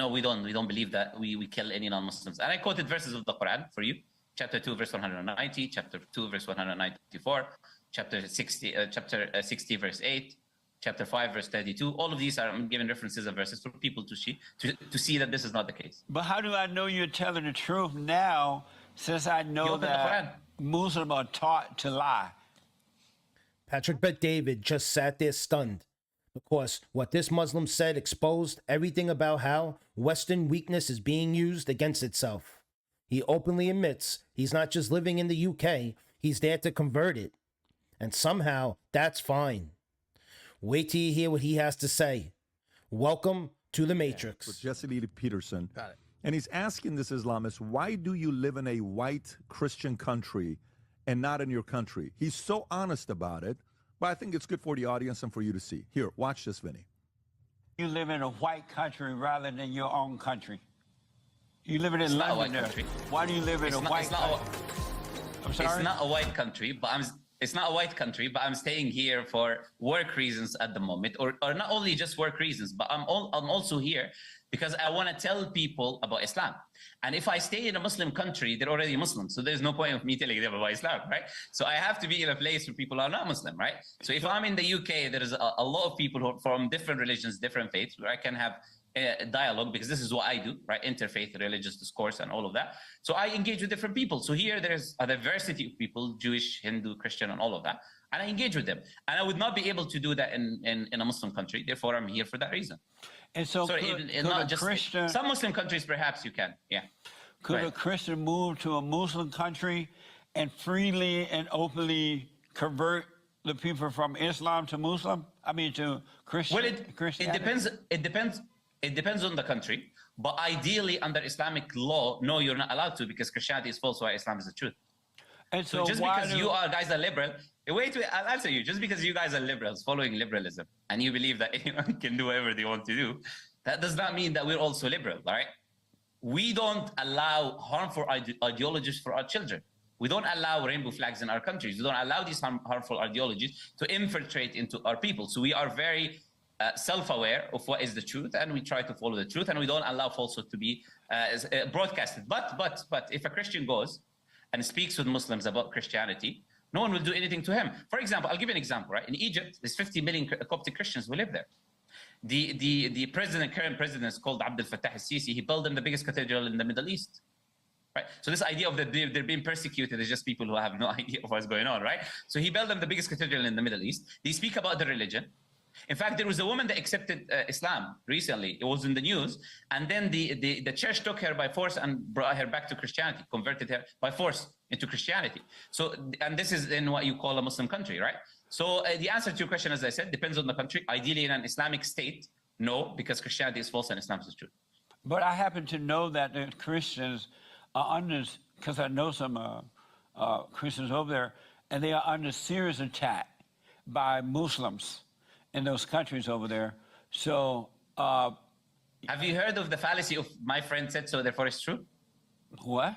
No, we don't. We don't believe that we kill any non-Muslims. And I quoted verses of the Quran for you. Chapter 2, verse 190, chapter 2, verse 194, chapter 60, verse 8, chapter 5, verse 32. All of these are I'm giving references of verses for people to see that this is not the case. But how do I know you're telling the truth now, since I know that Muslims are taught to lie? Patrick Bet David just sat there stunned, because what this Muslim said exposed everything about how Western weakness is being used against itself. He openly admits he's not just living in the UK, he's there to convert it. And somehow, that's fine. Wait till you hear what he has to say. Welcome to the Matrix. With Jesse Lee Peterson. Got it. And he's asking this Islamist, why do you live in a white Christian country and not in your country? He's so honest about it, but I think it's good for the audience and for you to see. Here, watch this, Vinny. You live in a white country rather than your own country. You live in London there. Why do you live in a white country? I'm sorry? It's not a white country, but I'm staying here for work reasons at the moment, or not only just work reasons, but I'm also here because I want to tell people about Islam. And if I stay in a Muslim country, they're already Muslims, so there's no point of me telling them about Islam, right? So I have to be in a place where people are not Muslim, right? So if I'm in the UK, there's a lot of people who are from different religions, different faiths, where I can have dialogue, because this is what I do, right? Interfaith, religious discourse, and all of that. So I engage with different people. So here there's a diversity of people, Jewish, Hindu, Christian, and all of that. And I engage with them. And I would not be able to do that in a Muslim country. Therefore, I'm here for that reason. And so Christian, some Muslim countries, perhaps you can, yeah. Could a Christian move to a Muslim country and freely and openly convert the people from Islam to Muslim? I mean, to Christian? Well, it depends on the country, but ideally under Islamic law, no, you're not allowed to, because Christianity is false while Islam is the truth. And so just because you guys are liberal, wait, I'll answer you. Just because you guys are liberals, following liberalism, and you believe that anyone can do whatever they want to do, that does not mean that we're also liberal, all right? We don't allow harmful ideologies for our children. We don't allow rainbow flags in our countries. We don't allow these harmful ideologies to infiltrate into our people. So we are very self-aware of what is the truth, and we try to follow the truth, and we don't allow falsehood to be broadcasted. But if a Christian goes and speaks with Muslims about Christianity, no one will do anything to him. For example, I'll give you an example, right? In Egypt, there's 50 million Coptic Christians who live there. The current president is called Abdel Fattah al-Sisi. He built them the biggest cathedral in the Middle East. Right? So this idea of that they're being persecuted is just people who have no idea of what's going on, right? So he built them the biggest cathedral in the Middle East. They speak about the religion. In fact, there was a woman that accepted Islam recently. It was in the news. And then the church took her by force and brought her back to Christianity, converted her by force into Christianity. So, and this is in what you call a Muslim country, right? So the answer to your question, as I said, depends on the country. Ideally, in an Islamic state, no, because Christianity is false and Islam is the truth. But I happen to know that the Christians are under, because I know some Christians over there, and they are under serious attack by Muslims in those countries over there. So, have you heard of the fallacy of "my friend said so, therefore it's true"? What?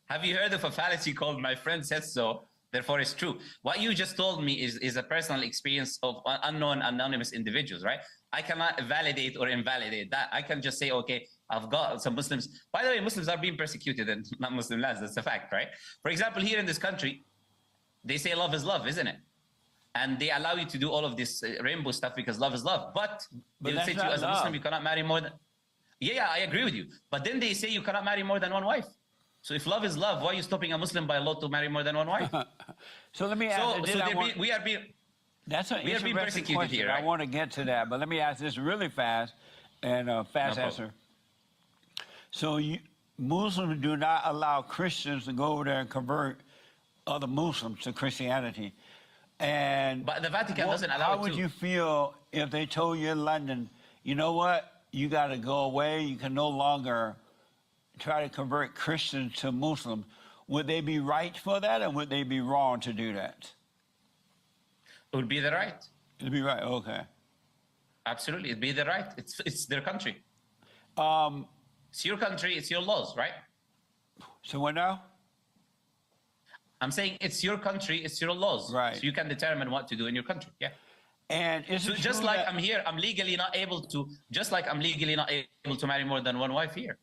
Have you heard of a fallacy called "my friend said so, therefore it's true"? What you just told me is a personal experience of unknown, anonymous individuals, right? I cannot validate or invalidate that. I can just say, okay, I've got some Muslims. By the way, Muslims are being persecuted in non-Muslim lands. That's a fact, right? For example, here in this country, they say love is love, isn't it? And they allow you to do all of this rainbow stuff because love is love. But they will say to you as a Muslim, you cannot marry more than... Yeah, I agree with you. But then they say you cannot marry more than one wife. So if love is love, why are you stopping a Muslim by law to marry more than one wife? So let me ask we are being persecuted question. Here, right? I want to get to that, but let me ask this really fast, and fast answer. So Muslims do not allow Christians to go over there and convert other Muslims to Christianity. But the Vatican doesn't allow it. How would you feel if they told you in London, you know what, you got to go away, you can no longer try to convert Christians to Muslims? Would they be right for that, or would they be wrong to do that? It would be the right. It would be right, okay. Absolutely, it'd be the right. It's their country. It's your country, it's your laws, right? So what now? I'm saying it's your country, it's your laws. Right. So you can determine what to do in your country, yeah. And is So it just true like that- I'm here, I'm legally not able to. Just like I'm legally not able to marry more than one wife here,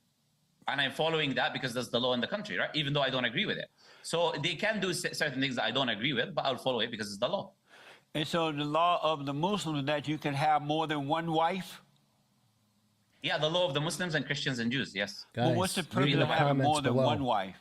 and I'm following that because that's the law in the country, right? Even though I don't agree with it. So they can do certain things that I don't agree with, but I'll follow it because it's the law. And so the law of the Muslims that you can have more than one wife? Yeah, the law of the Muslims and Christians and Jews. Yes. Guys, Well, what's the leave purpose in the of having comments more than below. one wife?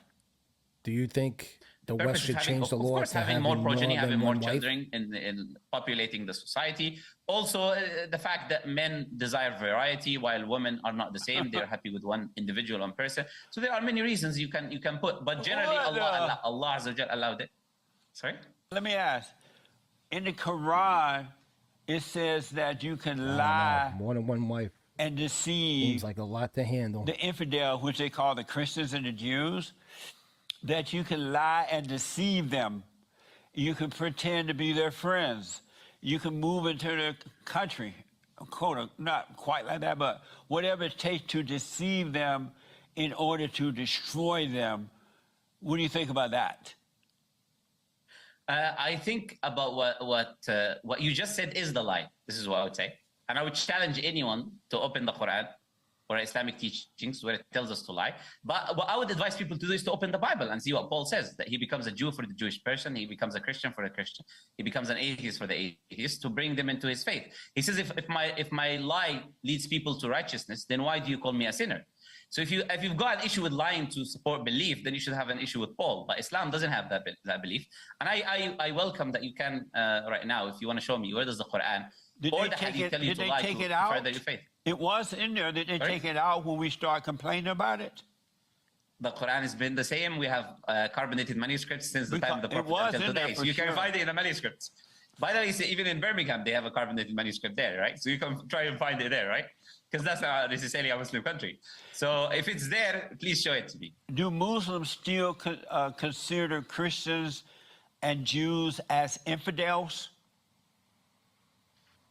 Do you think the Purpose West is should having, change the of law course, to having having more progeny, more having than more one wife? children in populating the society. Also, the fact that men desire variety while women are not the same. They're happy with one individual, one person. So there are many reasons you can put, but generally What, Allah Azza wa Jal allowed it. Sorry? Let me ask. In the Quran, it says that you can lie More than one wife and deceive seems like a lot to handle. the infidel, which they call the Christians and the Jews, that you can lie and deceive them. You can pretend to be their friends. You can move into their country, quote, not quite like that, but whatever it takes to deceive them in order to destroy them. What do you think about that? I think about what you just said is the lie. This is what I would say, and I would challenge anyone to open the Quran or Islamic teachings where it tells us to lie. But what I would advise people to do is to open the Bible and see what Paul says, that he becomes a Jew for the Jewish person, he becomes a Christian for the Christian, he becomes an atheist for the atheist, to bring them into his faith. He says, if my lie leads people to righteousness, then why do you call me a sinner? So if you've got an issue with lying to support belief, then you should have an issue with Paul. But Islam doesn't have that belief. And I welcome that you can, right now, if you want to show me, where does the Quran or the Hadith tell you to lie to further your faith? It was in there. Did they Sorry? take it out when we start complaining about it? The Quran has been the same. We have carbonated manuscripts since the time of the It Prophet was until in there today. So for you can sure. find it in the manuscripts. By the way, even in Birmingham, they have a carbonated manuscript there, right? So you can try and find it there, right? Because that's not necessarily a Muslim country. So if it's there, please show it to me. Do Muslims still consider Christians and Jews as infidels?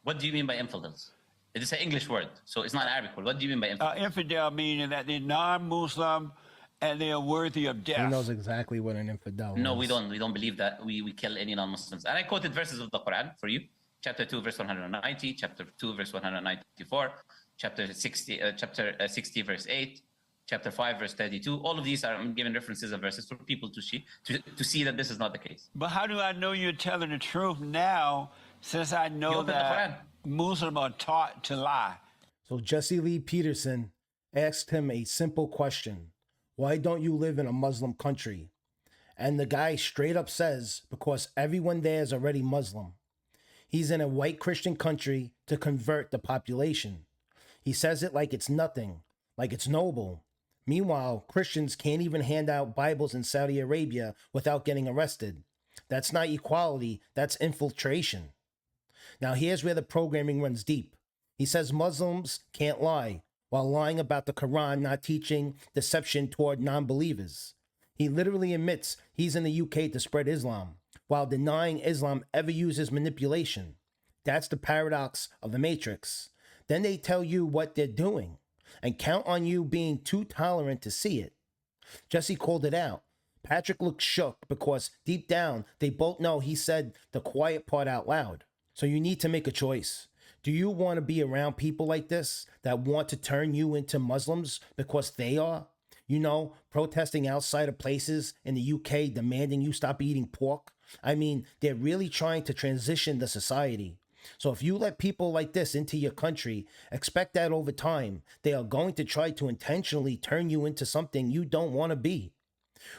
What do you mean by infidels? It is an English word, so it's not an Arabic word. What do you mean by infidel? Infidel meaning that they're non-Muslim and they are worthy of death. He knows exactly what an infidel No, is. we don't. We don't believe that we kill any non-Muslims. And I quoted verses of the Quran for you. Chapter 2, verse 190, chapter 2, verse 194, chapter 60, verse 8, chapter 5, verse 32. All of these are given references and verses for people to see that this is not the case. But how do I know you're telling the truth now, since I You know open the Quran. that Muslims are taught to lie? So Jesse Lee Peterson asked him a simple question. Why don't you live in a Muslim country? And the guy straight up says, because everyone there is already Muslim. He's in a white Christian country to convert the population. He says it like it's nothing, like it's noble. Meanwhile, Christians can't even hand out Bibles in Saudi Arabia without getting arrested. That's not equality, that's infiltration. Now here's where the programming runs deep. He says Muslims can't lie, while lying about the Quran not teaching deception toward non-believers. He literally admits he's in the UK to spread Islam, while denying Islam ever uses manipulation. That's the paradox of the Matrix. Then they tell you what they're doing, and count on you being too tolerant to see it. Jesse called it out. Patrick looked shook because deep down, they both know he said the quiet part out loud. So you need to make a choice. Do you want to be around people like this that want to turn you into Muslims because they are? You know, protesting outside of places in the UK demanding you stop eating pork? I mean, they're really trying to transition the society. So if you let people like this into your country, expect that over time, they are going to try to intentionally turn you into something you don't want to be.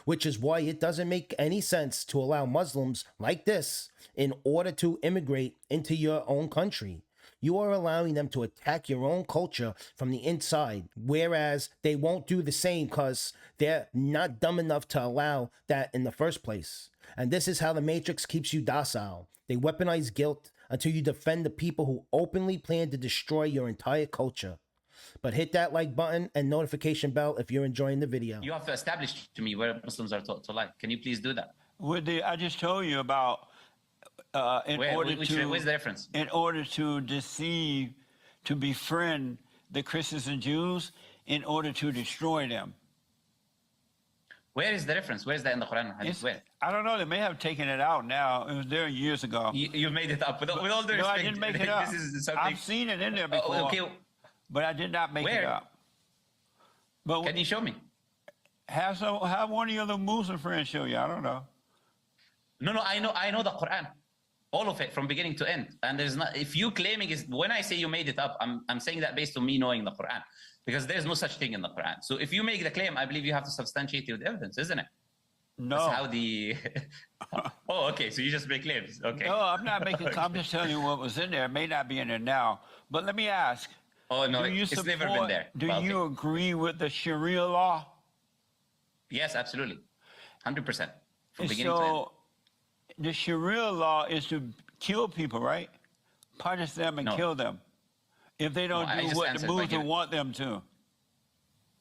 Which is why it doesn't make any sense to allow Muslims like this in order to immigrate into your own country. You are allowing them to attack your own culture from the inside, whereas they won't do the same because they're not dumb enough to allow that in the first place. And this is how the Matrix keeps you docile. They weaponize guilt until you defend the people who openly plan to destroy your entire culture. But hit that like button and notification bell if you're enjoying the video. You have to establish to me where Muslims are taught to lie. Can you please do that? I just told you about Where's the difference? In order to deceive, to befriend the Christians and Jews, in order to destroy them. Where is the reference? Where is that in the Quran? Hadith? Where? I don't know. They may have taken it out now. It was there years ago. You made it up. With all due No, respect, I didn't make it up. This is something. I've seen it in there before, Okay, but I did not make it Where? up. But can you show me? have one of your other Muslim friends show you. I don't know. No, I know the Quran, all of it from beginning to end. And there's not. If you claiming is when I say you made it up, I'm saying that based on me knowing the Quran, because there's no such thing in the Quran. So if you make the claim, I believe you have to substantiate it with evidence, isn't it? No. That's how the. Oh, okay. So you just make claims. Okay. No, I'm not making. I'm just telling you what was in there. It may not be in there now. But let me ask. Oh no, do you it's never been there. Do Well, you okay. agree with the Sharia law? Yes, absolutely, 100% from beginning to end. So the Sharia law is to kill people, right? Punish them and No. kill them if they don't I do just what the answered by Muslims giving- want them to.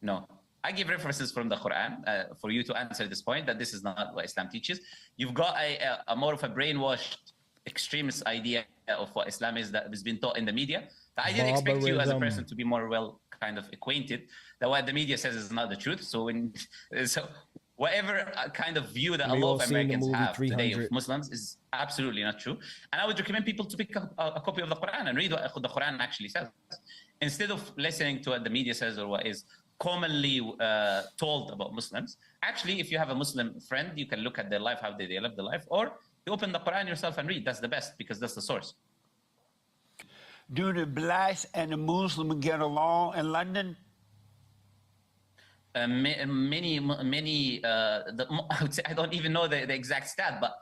No. I give references from the Quran for you to answer this point that this is not what Islam teaches. You've got a more of a brainwashed extremist idea of what Islam is that has been taught in the media. I didn't expect you as a Barbarism. person to be more well kind of acquainted that what the media says is not the truth. So whatever kind of view that We a lot all of seen the Americans movie have today 300. of Muslims is absolutely not true. And I would recommend people to pick up a copy of the Quran and read what the Quran actually says, instead of listening to what the media says or what is commonly told about Muslims. Actually, if you have a Muslim friend, you can look at their life, how they live their life, or you open the Quran yourself and read. That's the best because that's the source. Do the blacks and the Muslims get along in London? Many, I would say, I don't even know the exact stat, but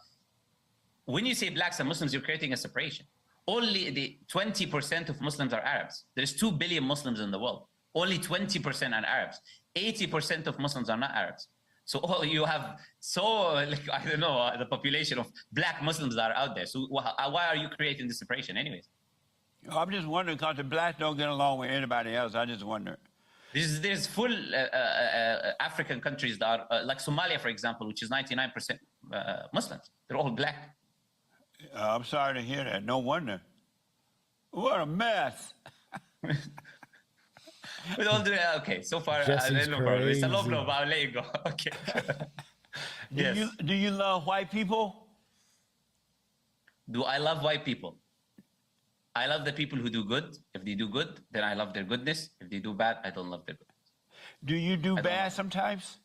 when you say blacks and Muslims, you're creating a separation. Only the 20% of Muslims are Arabs. There's 2 billion Muslims in the world. Only 20% are Arabs. 80% of Muslims are not Arabs. So you have I don't know, the population of black Muslims that are out there. So why are you creating this separation anyways? I'm just wondering because the blacks don't get along with anybody else. I just wonder. There's full African countries that are like Somalia, for example, which is 99% Muslims. They're all black. I'm sorry to hear that. No wonder. What a mess. With all the okay, so far Jesse's no problem. It's a low crazy. blow, but I'll let you go. Okay. Yes. Do you love white people? Do I love white people? I love the people who do good. If they do good, then I love their goodness. If they do bad, I don't love their goodness. Do you do don't bad know. sometimes?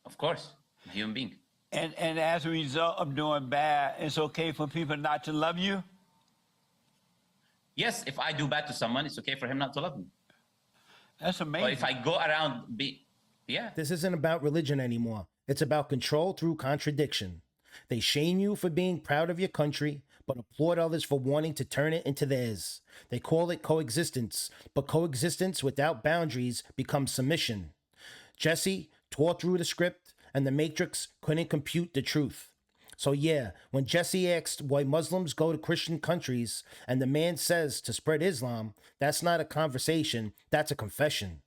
Of course, I'm a human being. And as a result of doing bad, it's okay for people not to love you? Yes, if I do bad to someone, it's okay for him not to love me. That's amazing. But if I go around yeah. This isn't about religion anymore. It's about control through contradiction. They shame you for being proud of your country, but applaud others for wanting to turn it into theirs. They call it coexistence, but coexistence without boundaries becomes submission. Jesse tore through the script, and the Matrix couldn't compute the truth. So yeah, when Jesse asked why Muslims go to Christian countries, and the man says to spread Islam, that's not a conversation, that's a confession.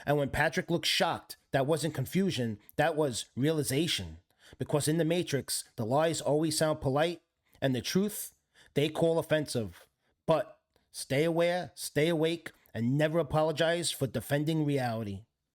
And when Patrick looked shocked, that wasn't confusion, that was realization. Because in the Matrix, the lies always sound polite, and the truth, they call offensive. But stay aware, stay awake, and never apologize for defending reality.